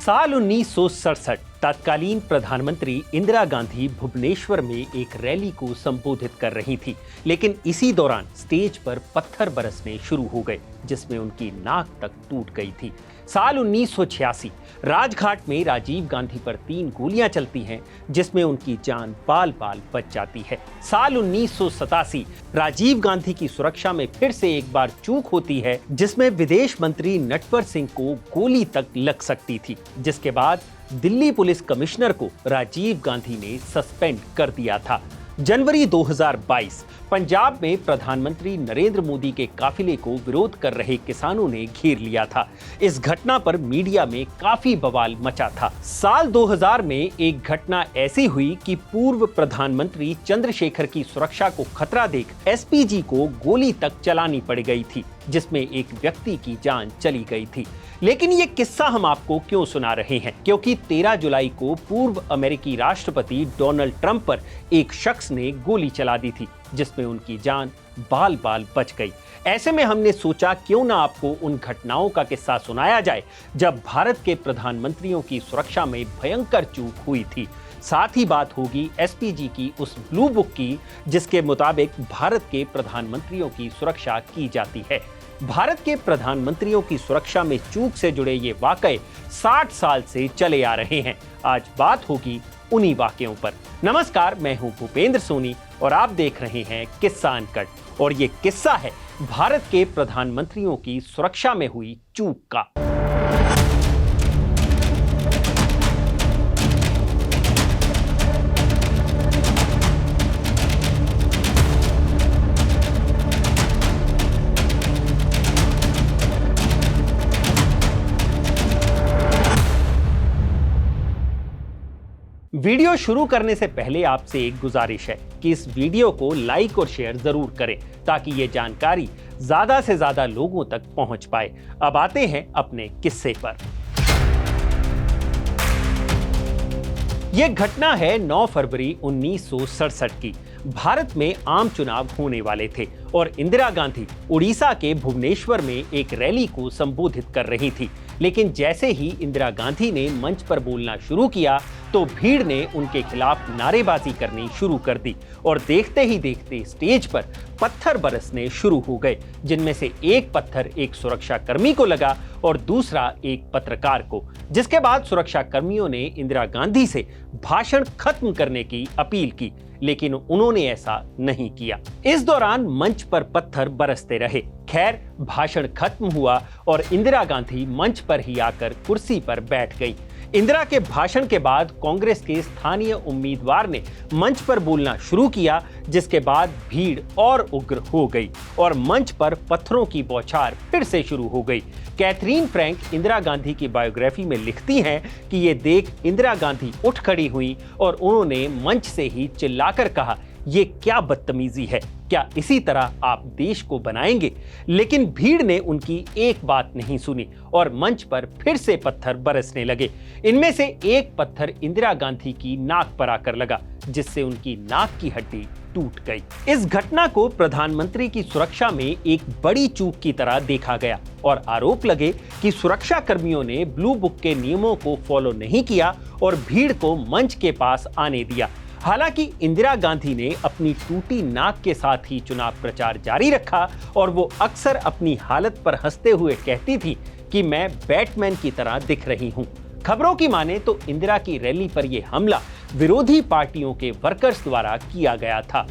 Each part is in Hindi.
साल 1967 तत्कालीन प्रधानमंत्री इंदिरा गांधी भुवनेश्वर में एक रैली को संबोधित कर रही थी, लेकिन इसी दौरान स्टेज पर पत्थर बरसने शुरू हो गए, जिसमें उनकी नाक तक टूट गई थी। साल 1986 राजघाट में राजीव गांधी पर 3 गोलियां चलती हैं, जिसमें उनकी जान बाल बाल बच जाती है। साल 1987 राजीव गांधी की सुरक्षा में फिर से एक बार चूक होती है, जिसमें विदेश मंत्री नटवर सिंह को गोली तक लग सकती थी, जिसके बाद दिल्ली पुलिस कमिश्नर को राजीव गांधी ने सस्पेंड कर दिया था। जनवरी 2022 पंजाब में प्रधानमंत्री नरेंद्र मोदी के काफिले को विरोध कर रहे किसानों ने घेर लिया था। इस घटना पर मीडिया में काफी बवाल मचा था। साल 2000 में एक घटना ऐसी हुई कि पूर्व प्रधानमंत्री चंद्रशेखर की सुरक्षा को खतरा देख एसपीजी को गोली तक चलानी पड़ गई थी, जिसमें एक व्यक्ति की जान चली गई थी। लेकिन ये किस्सा हम आपको क्यों सुना रहे हैं? क्योंकि 13 जुलाई को पूर्व अमेरिकी राष्ट्रपति डोनाल्ड ट्रंप पर एक शख्स ने गोली चला दी थी, जिसमें उनकी जान बाल बाल बच गई। ऐसे में हमने सोचा क्यों ना आपको उन घटनाओं का किस्सा सुनाया जाए जब भारत के प्रधानमंत्रियों की सुरक्षा में भयंकर चूक हुई थी। साथ ही बात होगी एसपीजी की उस ब्लू बुक की, जिसके मुताबिक भारत के प्रधानमंत्रियों की सुरक्षा की जाती है। भारत के प्रधानमंत्रियों की सुरक्षा में चूक से जुड़े ये वाकये 60 साल से चले आ रहे हैं। आज बात होगी उन्हीं वाकयों पर। नमस्कार, मैं हूं भूपेंद्र सोनी और आप देख रहे हैं किस्सा अनकट। और ये किस्सा है भारत के प्रधानमंत्रियों की सुरक्षा में हुई चूक का। वीडियो शुरू करने से पहले आपसे एक गुजारिश है कि इस वीडियो को लाइक और शेयर जरूर करें, ताकि ये जानकारी ज्यादा से ज्यादा लोगों तक पहुंच पाए। अब आते हैं अपने किस्से पर। यह घटना है 9 फरवरी 1967 की। भारत में आम चुनाव होने वाले थे और इंदिरा गांधी उड़ीसा के भुवनेश्वर में एक रैली को संबोधित कर रही थी। लेकिन जैसे ही इंदिरा गांधी ने मंच पर बोलना शुरू किया तो भीड़ ने उनके खिलाफ नारेबाजी करनी शुरू कर दी और देखते ही देखते स्टेज पर पत्थर बरसने शुरू हो गए, जिनमें से एक पत्थर एक सुरक्षा कर्मी को लगा और दूसरा एक पत्रकार को, जिसके बाद सुरक्षा कर्मियों ने इंदिरा गांधी से भाषण खत्म करने की अपील की, लेकिन उन्होंने ऐसा नहीं किया। इस दौरान मंच पर पत्थर बरसते रहे। खैर, भाषण खत्म हुआ और इंदिरा गांधी मंच पर ही आकर कुर्सी पर बैठ गई। इंदिरा के भाषण के बाद कांग्रेस के स्थानीय उम्मीदवार ने मंच पर बोलना शुरू किया, जिसके बाद भीड़ और उग्र हो गई और मंच पर पत्थरों की बौछार फिर से शुरू हो गई। कैथरीन फ्रैंक इंदिरा गांधी की बायोग्राफी में लिखती हैं कि ये देख इंदिरा गांधी उठ खड़ी हुई और उन्होंने मंच से ही चिल्लाकर कहा, ये क्या बदतमीजी है, क्या इसी तरह आप देश को बनाएंगे? लेकिन भीड़ ने उनकी एक बात नहीं सुनी और मंच पर फिर से पत्थर बरसने लगे। इनमें से एक पत्थर इंदिरा गांधी की नाक पर आकर लगा, जिससे उनकी नाक की हड्डी टूट गई। इस घटना को प्रधानमंत्री की सुरक्षा में एक बड़ी चूक की तरह देखा गया और आरोप लगे कि सुरक्षा कर्मियों ने ब्लू बुक के नियमों को फॉलो नहीं किया और भीड़ को मंच के पास आने दिया। हालांकि इंदिरा गांधी ने अपनी टूटी नाक के साथ ही चुनाव प्रचार जारी रखा और वो अक्सर अपनी हालत पर हंसते हुए कहती थी कि मैं बैटमैन की तरह दिख रही हूं। खबरों की माने तो इंदिरा की रैली पर यह हमला विरोधी पार्टियों के वर्कर्स द्वारा किया गया था।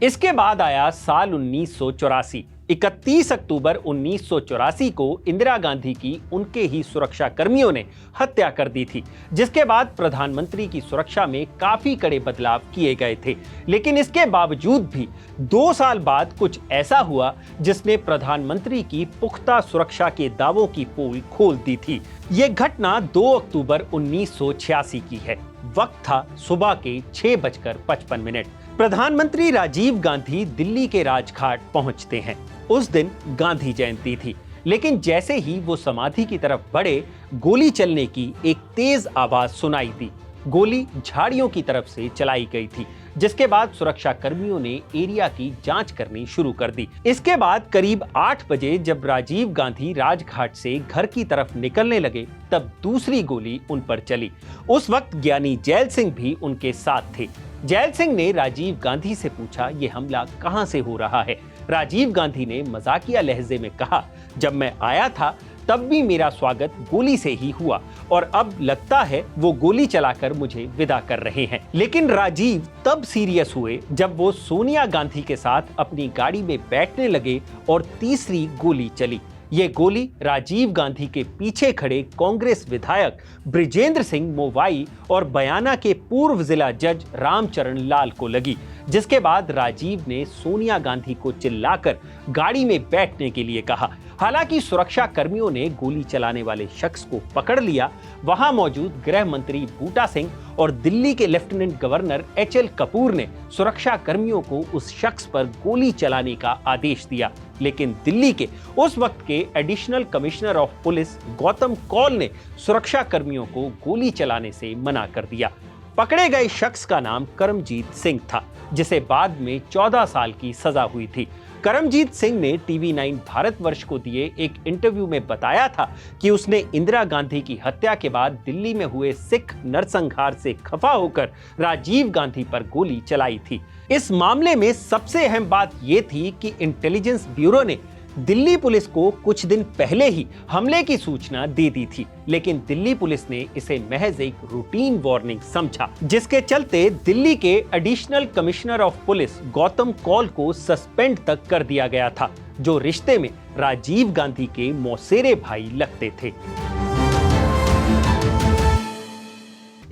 इसके बाद आया साल 1984। 31 अक्टूबर 1984 को इंदिरा गांधी की उनके ही सुरक्षा कर्मियों ने हत्या कर दी थी, जिसके बाद प्रधानमंत्री की सुरक्षा में काफी कड़े बदलाव किए गए थे। लेकिन इसके बावजूद भी 2 साल बाद कुछ ऐसा हुआ जिसने प्रधानमंत्री की पुख्ता सुरक्षा के दावों की पोल खोल दी थी। ये घटना 2 अक्टूबर 1986 की है। वक्त था सुबह के 6:55। प्रधानमंत्री राजीव गांधी दिल्ली के राजघाट पहुंचते हैं। उस दिन गांधी जयंती थी, लेकिन जैसे ही वो समाधि की तरफ बढ़े, गोली चलने की एक तेज आवाज सुनाई दी। गोली झाड़ियों की तरफ से चलाई गई थी, जिसके बाद सुरक्षा कर्मियों ने एरिया की जांच करनी शुरू कर दी। इसके बाद करीब 8 बजे जब राजीव गांधी राजघाट से घर की तरफ निकलने लगे, तब दूसरी गोली उन पर चली। उस वक्त ज्ञानी जैल सिंह भी उनके साथ थे। जैल सिंह ने राजीव गांधी से पूछा, ये हमला कहां से हो रहा है? राजीव गांधी ने मजाकिया लहजे में कहा, जब मैं आया था तब भी मेरा स्वागत गोली से ही हुआ और अब लगता है वो गोली चलाकर मुझे विदा कर रहे हैं। लेकिन राजीव तब सीरियस हुए जब वो सोनिया गांधी के साथ अपनी गाड़ी में बैठने लगे और तीसरी गोली चली। ये गोली राजीव गांधी के पीछे खड़े कांग्रेस विधायक बृजेंद्र सिंह मोवाई और बयाना के पूर्व जिला जज रामचरण लाल को लगी, जिसके बाद राजीव ने सोनिया गांधी को चिल्लाकर गाड़ी में बैठने के लिए कहा। हालांकि सुरक्षा कर्मियों ने गोली चलाने वाले शख्स को पकड़ लिया। वहां मौजूद गृह मंत्री बूटा सिंह और दिल्ली के लेफ्टिनेंट गवर्नर एचएल कपूर ने सुरक्षा कर्मियों को उस शख्स पर गोली चलाने का आदेश दिया, लेकिन दिल्ली के उस वक्त के additional commissioner of police Gautam Kaul ने सुरक्षा कर्मियों को गोली चलाने से मना कर दिया। पकड़े गए शख्स का नाम करमजीत सिंह था, जिसे बाद में 14 साल की सजा हुई थी। करमजीत सिंह ने टीवी 9 भारतवर्ष को दिए एक इंटरव्यू में बताया था कि उसने इंदिरा गांधी की हत्या के बाद दिल्ली में हुए सिख नरसंहार से खफा होकर राजीव गांधी पर गोली चलाई थी। इस मामले में सबसे अहम बात यह थी कि इंटेलिजेंस ब्यूरो ने दिल्ली पुलिस को कुछ दिन पहले ही हमले की सूचना दे दी थी, लेकिन दिल्ली पुलिस ने इसे महज एक रूटीन वार्निंग समझा, जिसके चलते दिल्ली के additional commissioner of police Gautam Kaul को सस्पेंड तक कर दिया गया था, जो रिश्ते में राजीव गांधी के मौसेरे भाई लगते थे।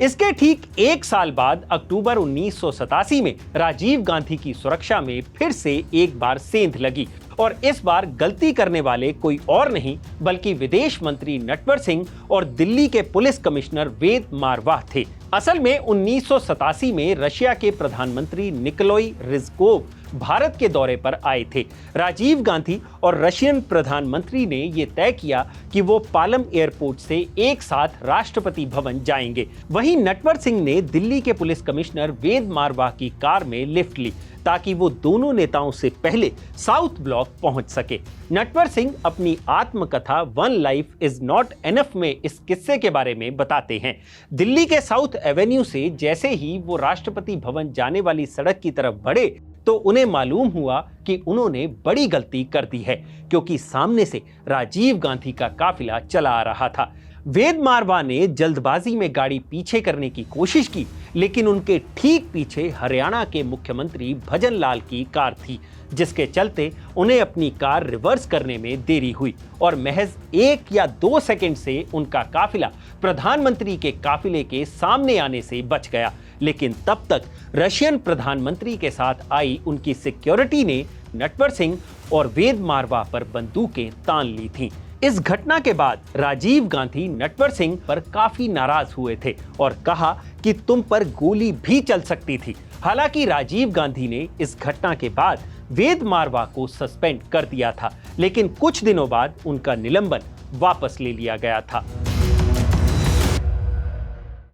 इसके ठीक 1 साल बाद अक्टूबर 1987 में राजीव गांधी की सुरक्षा में फिर से एक बार सेंध लगी और इस बार गलती करने वाले कोई और नहीं बल्कि विदेश मंत्री नटवर सिंह और दिल्ली के पुलिस कमिश्नर वेद मारवाह थे। असल में 1987 में रशिया के प्रधानमंत्री निकोलाई रिज़कोव भारत के दौरे पर आए थे। राजीव गांधी और रशियन प्रधानमंत्री ने यह तय किया कि वो पालम एयरपोर्ट से एक साथ राष्ट्रपति भवन जाएंगे। वहीं नटवर सिंह ने दिल्ली के पुलिस कमिश्नर वेद मारवाह की कार में लिफ्ट ली ताकि वो दोनों नेताओं से पहले साउथ ब्लॉक पहुंच सके। नटवर सिंह अपनी आत्मकथा one life is not enough में इस किस्से के बारे में बताते हैं। दिल्ली के साउथ एवेन्यू से जैसे ही वो राष्ट्रपति भवन जाने वाली सड़क की तरफ बढ़े तो उन्हें मालूम हुआ कि उन्होंने बड़ी गलती कर दी है, क्योंकि सामने से राजीव गांधी का काफिला चला आ रहा था। वेद मारवाह ने जल्दबाजी में गाड़ी पीछे करने की कोशिश की, लेकिन उनके ठीक पीछे हरियाणा के मुख्यमंत्री भजन लाल की कार थी, जिसके चलते उन्हें अपनी कार रिवर्स करने में देरी हुई और महज 1 या 2 सेकंड से उनका काफिला प्रधानमंत्री के काफिले के सामने आने से बच गया। लेकिन तब तक रशियन प्रधानमंत्री के साथ आई उनकी सिक्योरिटी ने नटवर सिंह और वेद मारवाह पर बंदूकें तान ली थीं। इस घटना के बाद राजीव गांधी नटवर सिंह पर काफी नाराज हुए थे और कहा कि तुम पर गोली भी चल सकती थी। हालांकि राजीव गांधी ने इस घटना के बाद वेद मारवाह को सस्पेंड कर दिया था, लेकिन कुछ दिनों बाद उनका निलंबन वापस ले लिया गया था।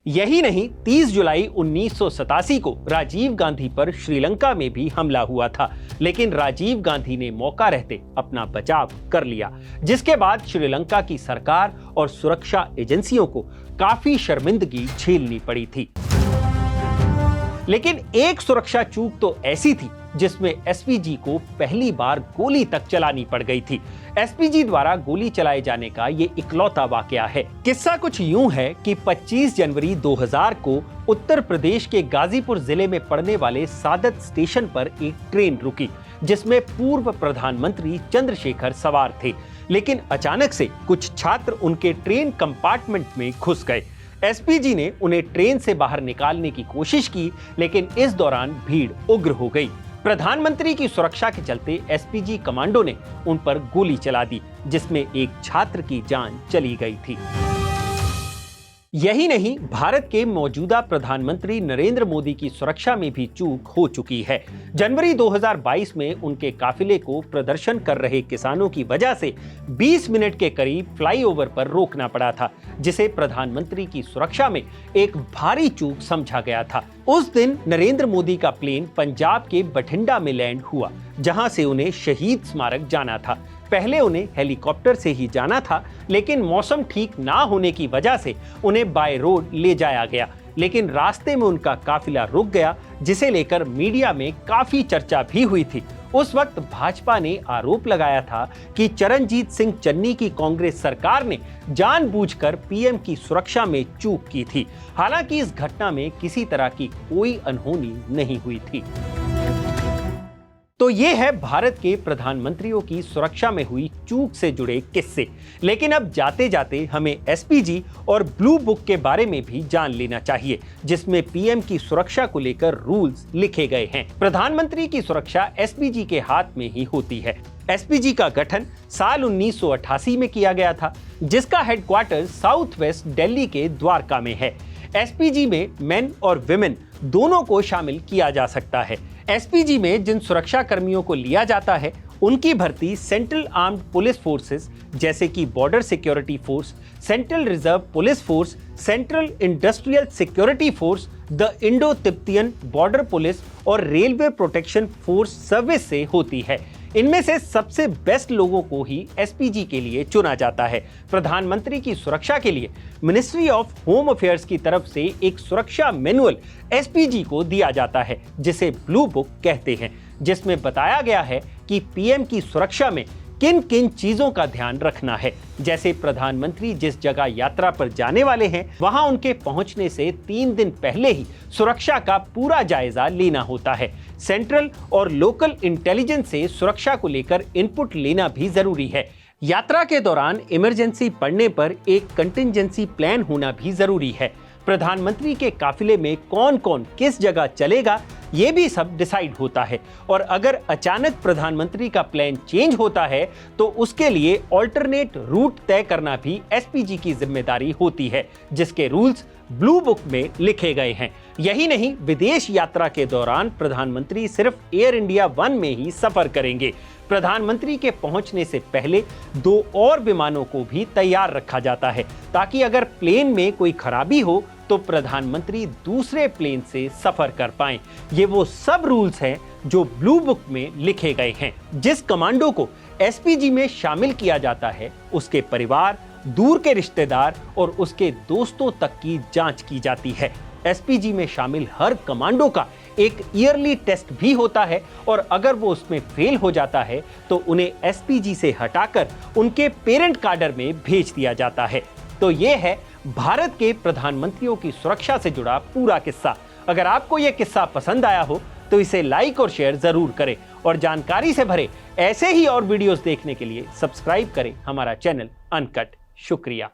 यही नहीं, 30 जुलाई 1987 को राजीव गांधी पर श्रीलंका में भी हमला हुआ था, लेकिन राजीव गांधी ने मौका रहते अपना बचाव कर लिया, जिसके बाद श्रीलंका की सरकार और सुरक्षा एजेंसियों को काफी शर्मिंदगी झेलनी पड़ी थी। लेकिन एक सुरक्षा चूक तो ऐसी थी जिसमें एसपीजी को पहली बार गोली तक चलानी पड़ गई थी। एसपीजी द्वारा गोली चलाए जाने का ये इकलौता वाकया है। किस्सा कुछ यूं है कि 25 जनवरी 2000 को उत्तर प्रदेश के गाजीपुर जिले में पड़ने वाले सादत स्टेशन पर एक ट्रेन रुकी, जिसमें पूर्व प्रधानमंत्री चंद्रशेखर सवार थे। लेकिन अचानक से कुछ छात्र उनके ट्रेन कंपार्टमेंट में घुस गए। एसपीजी ने उन्हें ट्रेन से बाहर निकालने की कोशिश की, लेकिन इस दौरान भीड़ उग्र हो गई। प्रधानमंत्री की सुरक्षा के चलते एसपीजी कमांडो ने उन पर गोली चला दी, जिसमें एक छात्र की जान चली गई थी। यही नहीं, भारत के मौजूदा प्रधानमंत्री नरेंद्र मोदी की सुरक्षा में भी चूक हो चुकी है। जनवरी 2022 में उनके काफिले को प्रदर्शन कर रहे किसानों की वजह से 20 मिनट के करीब फ्लाईओवर पर रोकना पड़ा था, जिसे प्रधानमंत्री की सुरक्षा में एक भारी चूक समझा गया था। उस दिन नरेंद्र मोदी का प्लेन पंजाब के बठिंडा में लैंड हुआ, जहां से उन्हें शहीद स्मारक जाना था। पहले उन्हें हेलीकॉप्टर से ही जाना था, लेकिन मौसम ठीक ना होने की वजह से उन्हें बाय रोड ले जाया गया, लेकिन रास्ते में उनका काफिला रुक गया, जिसे लेकर मीडिया में काफी चर्चा भी हुई थी। उस वक्त भाजपा ने आरोप लगाया था कि चरणजीत सिंह चन्नी की कांग्रेस सरकार ने जानबूझकर पीएम की सुरक्षा में चूक की थी। हालांकि इस घटना में किसी तरह की कोई अनहोनी नहीं हुई थी। तो ये है भारत के प्रधानमंत्रियों की सुरक्षा में हुई चूक से जुड़े किस्से। लेकिन अब जाते जाते हमें एसपीजी और ब्लू बुक के बारे में भी जान लेना चाहिए, जिसमें पीएम की सुरक्षा को लेकर रूल्स लिखे गए हैं। प्रधानमंत्री की सुरक्षा एसपीजी के हाथ में ही होती है। एसपीजी का गठन साल 1988 में किया गया था, जिसका हेडक्वार्टर साउथ वेस्ट दिल्ली के द्वारका में है। एसपीजी में मेन और विमेन दोनों को शामिल किया जा सकता है। एसपीजी में जिन सुरक्षा कर्मियों को लिया जाता है, उनकी भर्ती सेंट्रल आर्म्ड पुलिस फोर्सेस जैसे कि border security force, central reserve police force, central industrial security force, the Indo Tibetan border police और रेलवे प्रोटेक्शन फोर्स सर्विस से होती है। इनमें से सबसे बेस्ट लोगों को ही एसपीजी के लिए चुना जाता है। प्रधानमंत्री की सुरक्षा के लिए मिनिस्ट्री ऑफ होम अफेयर्स की तरफ से एक सुरक्षा मैनुअल एसपीजी को दिया जाता है, जिसे ब्लू बुक कहते हैं, जिसमें बताया गया है कि पीएम की सुरक्षा में किन किन चीजों का ध्यान रखना है। जैसे प्रधानमंत्री जिस जगह यात्रा पर जाने वाले हैं, वहां उनके पहुंचने से 3 दिन पहले ही सुरक्षा का पूरा जायजा लेना होता है। सेंट्रल और लोकल इंटेलिजेंस से सुरक्षा को लेकर इनपुट लेना भी जरूरी है। यात्रा के दौरान इमरजेंसी पड़ने पर एक कंटिंजेंसी प्लान होना भी जरूरी है। प्रधानमंत्री के काफिले में कौन कौन किस जगह चलेगा, ये भी सब डिसाइड होता है। और अगर अचानक प्रधानमंत्री का प्लान चेंज होता है, तो उसके लिए ऑल्टरनेट रूट तय करना भी एसपीजी की जिम्मेदारी होती है, जिसके रूल्स ब्लू बुक में लिखे गए हैं। यही नहीं, विदेश यात्रा के दौरान प्रधानमंत्री सिर्फ एयर इंडिया 1 में ही सफर करेंगे। प्रधानमंत्री के पहुंचने से पहले 2 और विमानों को भी तैयार रखा जाता है, ताकि अगर प्लेन में कोई खराबी हो तो प्रधानमंत्री दूसरे प्लेन से सफर कर पाएं। ये वो सब रूल्स हैं जो ब्लू बुक में लिखे गए हैं। जिस कमांडो को एसपीजी में शामिल किया जाता है, उसके परिवार, दूर के रिश्तेदार और उसके दोस्तों तक की जांच की जाती है। एसपीजी में शामिल हर कमांडो का एक ईयरली टेस्ट भी होता है, और अगर वो उसमें फेल हो जाता है तो उन्हें एसपीजी से हटाकर उनके पेरेंट काडर में भेज दिया जाता है। तो ये है भारत के प्रधानमंत्रियों की सुरक्षा से जुड़ा पूरा किस्सा। अगर आपको यह किस्सा पसंद आया हो तो इसे लाइक और शेयर जरूर करें, और जानकारी से भरे ऐसे ही और वीडियोस देखने के लिए सब्सक्राइब करें हमारा चैनल अनकट। शुक्रिया।